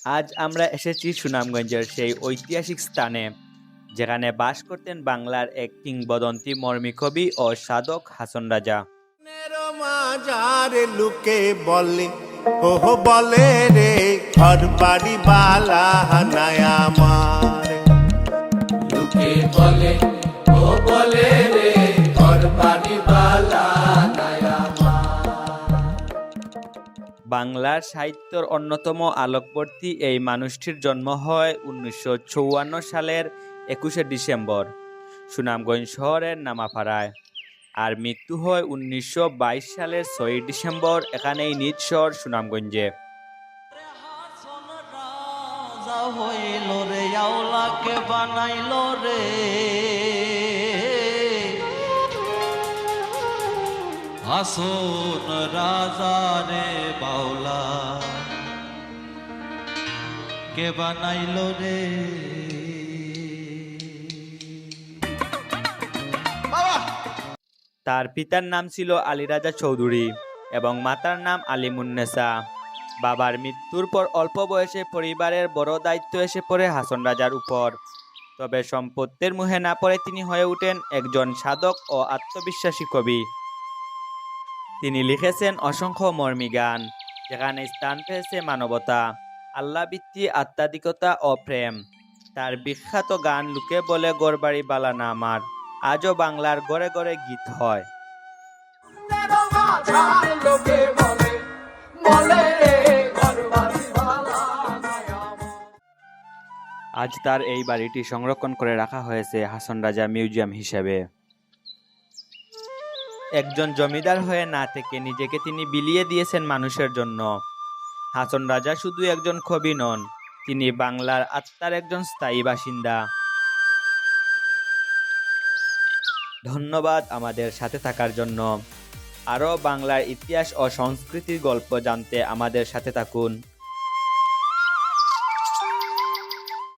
আজ আমরা এসেছি সুনামগঞ্জের সেই ঐতিহাসিক স্থানে, যেখানে বাস করতেন বাংলার এক কিংবদন্তি মর্মী কবি ও সাধক হাসন রাজা। মাজারে লুকে বলে ওহ বলে রে ঘর বাড়ি বালা হানায় আমার, লুকে বলে ও বলে রে ঘর বাড়ি বালা হানায় আমার। বাংলার সাহিত্যের অন্যতম আলোকবর্তী এই মানুষটির জন্ম হয় 1954 সালের 21শে ডিসেম্বর সুনামগঞ্জ শহরের নামাপাড়ায়, আর মৃত্যু হয় 1922 সালের 6 ডিসেম্বর এখানেই নিজ শহর সুনামগঞ্জে। হইল রে আওলাকে বানাইল রে, হাসন রাজা রে বাউলা কে বানাইল রে। তার পিতার নাম ছিল আলী রাজা চৌধুরী এবং মাতার নাম আলিমুন্নেসা। বাবার মৃত্যুর পর অল্প বয়সে পরিবারের বড় দায়িত্ব এসে পড়ে হাসন রাজার উপর। তবে সম্পত্তির মুহে না পড়ে তিনি হয়ে ওঠেন একজন সাধক ও আত্মবিশ্বাসী কবি। তিনি লিখেছেন অসংখ্য মর্মী গান, যেখানে স্থান পেয়েছে মানবতা, আল্লাহভিত্তি, আধ্যাত্মিকতা ও প্রেম। তার বিখ্যাত গান লুকে বলে গড়বাড়ি বালানা আমার আজও বাংলার ঘরে ঘরে গীত হয়। আজ তার এই বাড়িটি সংরক্ষণ করে রাখা হয়েছে হাসন রাজা মিউজিয়াম হিসেবে। একজন জমিদার হয়ে না থেকে নিজেকে তিনি বিলিয়ে দিয়েছেন মানুষের জন্য। হাসন রাজা শুধু একজন কবি নন, তিনি বাংলার আত্মার একজন স্থায়ী বাসিন্দা। ধন্যবাদ আমাদের সাথে থাকার জন্য। আরও বাংলার ইতিহাস ও সংস্কৃতির গল্প জানতে আমাদের সাথে থাকুন।